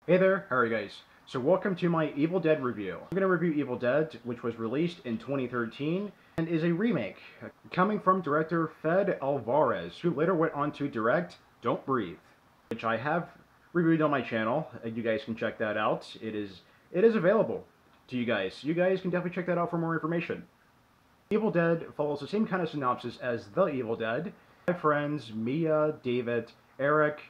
Hey there, how are you guys? So welcome to my Evil Dead review. I'm going to review Evil Dead, which was released in 2013 and is a remake coming from director Fede Alvarez, who later went on to direct Don't Breathe, which I have reviewed on my channel. You guys can check that out. It is available to you guys. You guys can definitely check that out for more information. Evil Dead follows the same kind of synopsis as The Evil Dead. My friends Mia, David, Eric,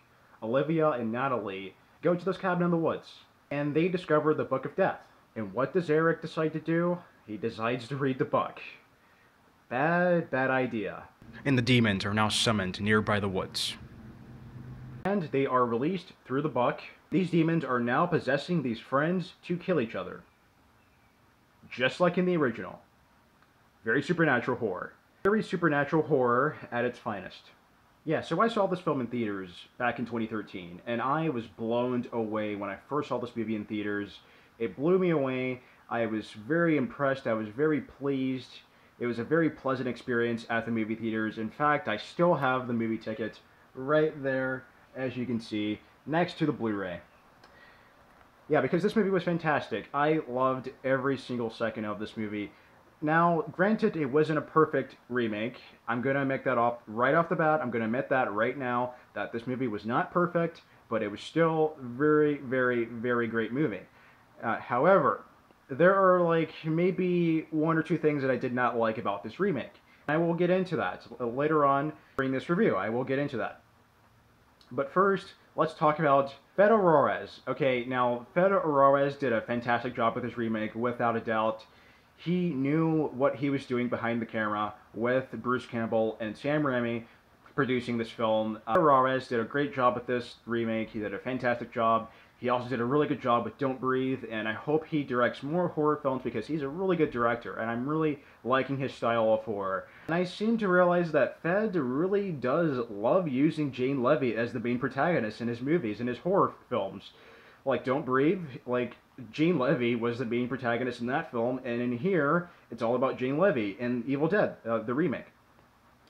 Olivia, and Natalie go to this cabin in the woods, and they discover the Book of Death. And what does Eric decide to do? He decides to read the book. Bad idea. And the demons are now summoned nearby the woods. And they are released through the book. These demons are now possessing these friends to kill each other. Just like in the original. Very supernatural horror. Very supernatural horror at its finest. Yeah, so I saw this film in theaters back in 2013, and I was blown away when I first saw this movie in theaters. It blew me away. I was very impressed. I was very pleased. It was a very pleasant experience at the movie theaters. In fact, I still have the movie ticket right there, as you can see, next to the Blu-ray. Yeah, because this movie was fantastic. I loved every single second of this movie. Now, granted, it wasn't a perfect remake. I'm going to make that off right off the bat. I'm going to admit that right now, that this movie was not perfect, but it was still very, very great movie. However, there are like maybe one or two things that I did not like about this remake. I will get into that later on during this review. I will get into that. But first, let's talk about Fede Alvarez. Okay, now, Fede Alvarez did a fantastic job with this remake, without a doubt. He knew what he was doing behind the camera with Bruce Campbell and Sam Raimi producing this film. Alvarez did a great job with this remake. He did a fantastic job. He also did a really good job with Don't Breathe, and I hope he directs more horror films because he's a really good director, and I'm really liking his style of horror. And I seem to realize that Fede really does love using Jane Levy as the main protagonist in his movies, in his horror films. Like Don't Breathe, like Jane Levy was the main protagonist in that film, and in here, it's all about Jane Levy in Evil Dead, the remake.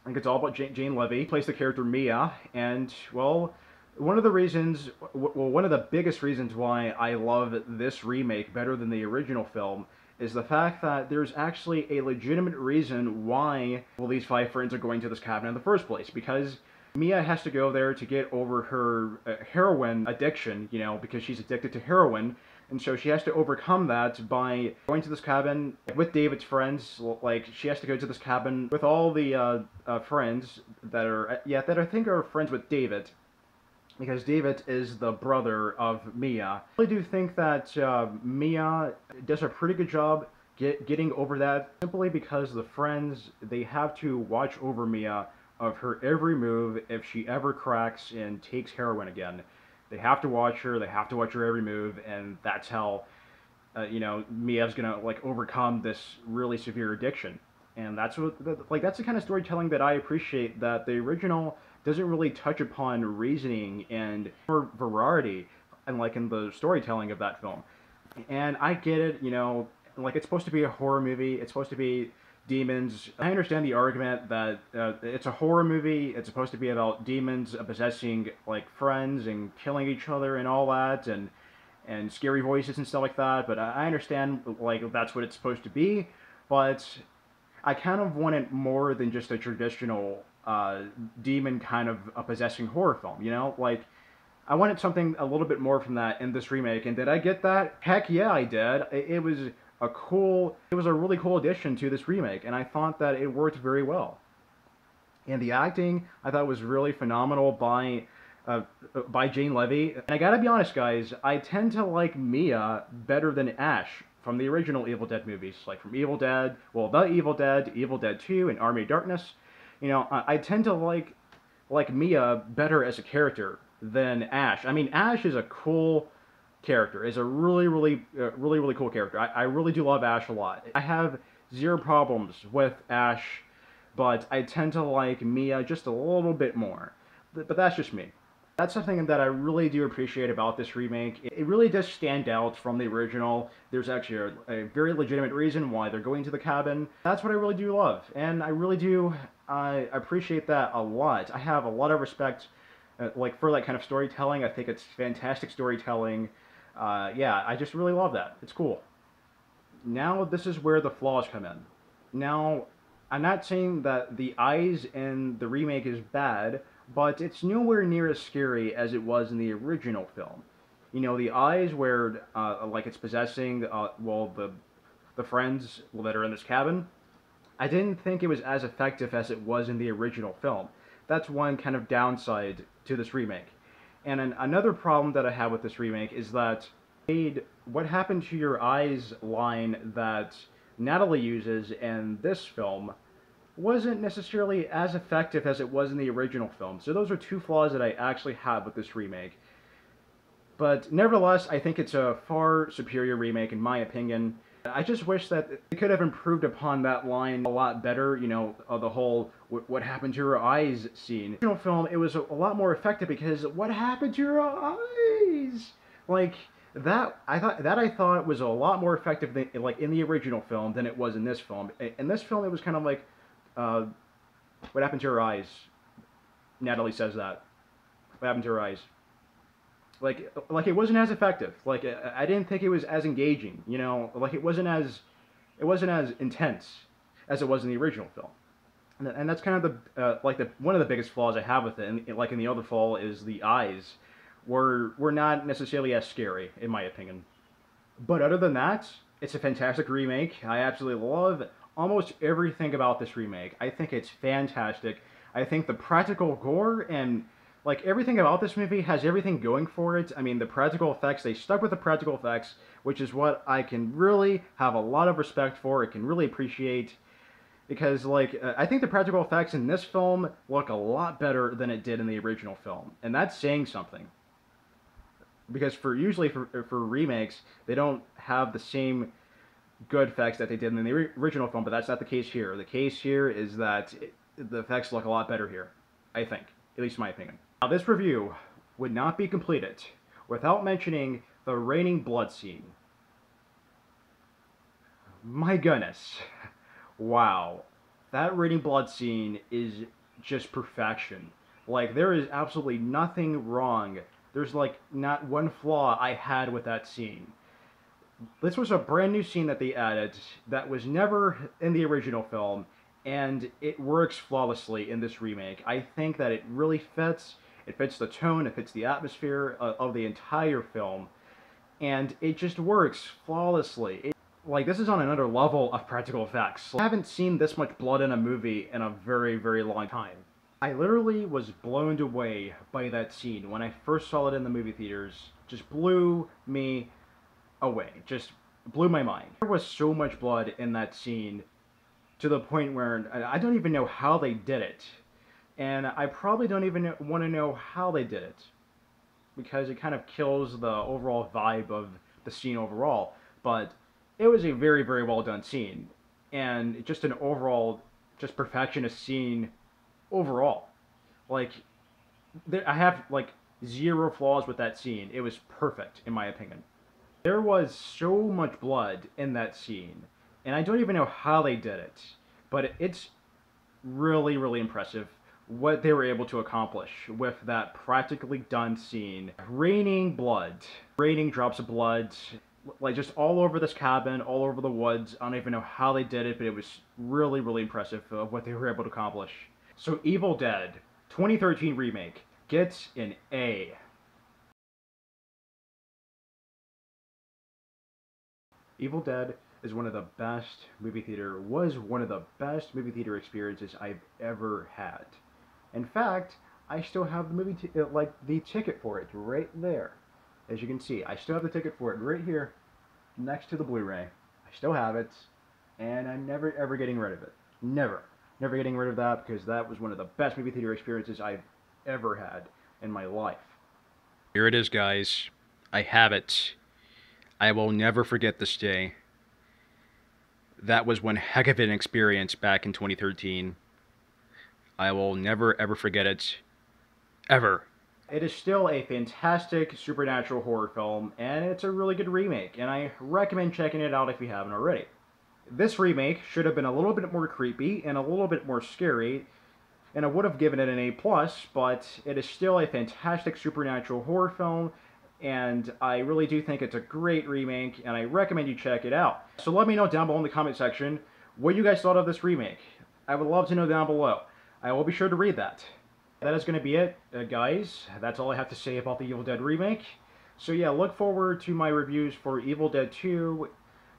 I think it's all about Jane Levy, plays the character Mia, and, well, one of the reasons, one of the biggest reasons why I love this remake better than the original film is the fact that there's actually a legitimate reason why, well, these five friends are going to this cabin in the first place, because Mia has to go there to get over her heroin addiction, you know, because she's addicted to heroin, and so she has to overcome that by going to this cabin with David's friends. Like, she has to go to this cabin with all the friends that are, that I think are friends with David, because David is the brother of Mia. I really do think that Mia does a pretty good job getting over that, simply because the friends, they have to watch over Mia of her every move if she ever cracks and takes heroin again. They have to watch her, they have to watch her every move, and that's how, you know, Mia's gonna, like, overcome this really severe addiction. And that's what, like, that's the kind of storytelling that I appreciate, that the original doesn't really touch upon reasoning and variety, and like in the storytelling of that film. And I get it, you know, like, it's supposed to be a horror movie, it's supposed to be demons. I understand the argument that it's a horror movie, it's supposed to be about demons possessing, like, friends and killing each other and all that, and scary voices and stuff like that, but I understand, like, that's what it's supposed to be, but I kind of want it more than just a traditional demon kind of a possessing horror film, you know? Like, I wanted something a little bit more from that in this remake, and did I get that? Heck yeah, I did. It was a really cool addition to this remake, and I thought that it worked very well. And the acting, I thought, was really phenomenal by Jane Levy. And I gotta be honest, guys, I tend to like Mia better than Ash from the original Evil Dead movies, like from Evil Dead, well, The Evil Dead 2, and Army of Darkness. You know, I tend to like Mia better as a character than Ash. I mean, Ash is a cool character, is a really cool character. I really do love Ash a lot. I have zero problems with Ash, but I tend to like Mia just a little bit more. But that's just me. That's something that I really do appreciate about this remake. It really does stand out from the original. There's actually a very legitimate reason why they're going to the cabin. That's what I really do love, and I really do appreciate that a lot. I have a lot of respect like for that kind of storytelling. I think it's fantastic storytelling. Yeah, I just really love that. It's cool. Now this is where the flaws come in. Now, I'm not saying that the eyes in the remake is bad, but it's nowhere near as scary as it was in the original film. You know, the eyes where, like it's possessing, well, the friends that are in this cabin. I didn't think it was as effective as it was in the original film. That's one kind of downside to this remake. And another problem that I have with this remake is that made what happened to your eyes line that Natalie uses in this film wasn't necessarily as effective as it was in the original film. So those are two flaws that I actually have with this remake. But nevertheless, I think it's a far superior remake in my opinion. I just wish that they could have improved upon that line a lot better, you know, the whole what happened to your eyes scene. In the original film, it was a lot more effective because what happened to your eyes? Like, I thought was a lot more effective than, like, in the original film than it was in this film. In this film, it was kind of like, what happened to your eyes? Natalie says that. What happened to her eyes? Like it wasn't as effective. Like I didn't think it was as engaging. You know, like it wasn't as intense as it was in the original film. And that's kind of the like the one of the biggest flaws I have with it. And like in the other fall is the eyes were not necessarily as scary in my opinion. But other than that, it's a fantastic remake. I absolutely love almost everything about this remake. I think it's fantastic. I think the practical gore and like everything about this movie has everything going for it. I mean, the practical effects, they stuck with the practical effects, which is what I can really have a lot of respect for. I can really appreciate because like I think the practical effects in this film look a lot better than it did in the original film. And that's saying something. Because usually for remakes, they don't have the same good effects that they did in the original film, but that's not the case here. The case here is that the effects look a lot better here, I think, at least in my opinion. Now, this review would not be completed without mentioning the raining blood scene. My goodness. Wow. That raining blood scene is just perfection. Like, there is absolutely nothing wrong. There's, like, not one flaw I had with that scene. This was a brand new scene that they added that was never in the original film, and it works flawlessly in this remake. I think that it really fits. It fits the tone, it fits the atmosphere of the entire film, and it just works flawlessly. Like, this is on another level of practical effects. I haven't seen this much blood in a movie in a very, very long time. I literally was blown away by that scene when I first saw it in the movie theaters. Just blew me away. Just blew my mind. There was so much blood in that scene to the point where I don't even know how they did it. And I probably don't even want to know how they did it, because it kind of kills the overall vibe of the scene overall. But it was a very, very well done scene, and just an overall, just perfectionist scene overall. Like, I have like zero flaws with that scene. It was perfect in my opinion. There was so much blood in that scene, and I don't even know how they did it, but it's really, really impressive what they were able to accomplish with that practically done scene. Raining blood. Raining drops of blood, like just all over this cabin, all over the woods. I don't even know how they did it, but it was really, really impressive of what they were able to accomplish. So Evil Dead 2013 remake gets an A. Evil Dead is one of the best movie theater, was one of the best movie theater experiences I've ever had. In fact, I still have the movie, like the ticket for it right there. As you can see, I still have the ticket for it right here, next to the Blu-ray. I still have it, and I'm never ever getting rid of it. Never getting rid of that, because that was one of the best movie theater experiences I've ever had in my life. Here it is, guys. I have it. I will never forget this day. That was one heck of an experience back in 2013. I will never ever forget it. Ever. It is still a fantastic supernatural horror film, and it's a really good remake, and I recommend checking it out if you haven't already. This remake should have been a little bit more creepy and a little bit more scary, and I would have given it an A+, but it is still a fantastic supernatural horror film, and I really do think it's a great remake, and I recommend you check it out. So let me know down below in the comment section what you guys thought of this remake. I would love to know down below. I will be sure to read that. That is going to be it, guys. That's all I have to say about the Evil Dead remake. So yeah, look forward to my reviews for Evil Dead 2,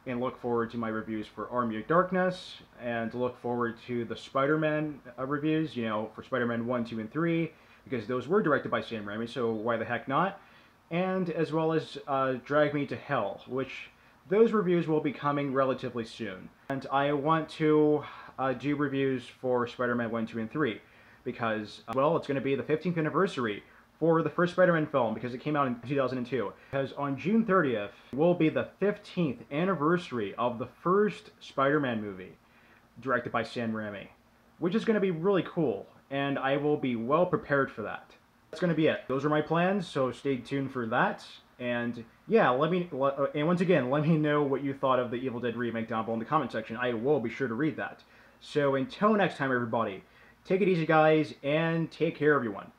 and look forward to my reviews for Army of Darkness, and look forward to the Spider-Man reviews, you know, for Spider-Man 1, 2, and 3, because those were directed by Sam Raimi, so why the heck not? And as well as Drag Me to Hell, which those reviews will be coming relatively soon. And I want to do reviews for Spider-Man 1, 2, and 3, because, well, it's going to be the 15th anniversary for the first Spider-Man film, because it came out in 2002. Because on June 30th will be the 15th anniversary of the first Spider-Man movie, directed by Sam Raimi, which is going to be really cool, and I will be well prepared for that. That's going to be it. Those are my plans, so stay tuned for that. And yeah, and once again, let me know what you thought of the Evil Dead remake down below in the comment section. I will be sure to read that. So until next time, everybody, take it easy, guys, and take care, everyone.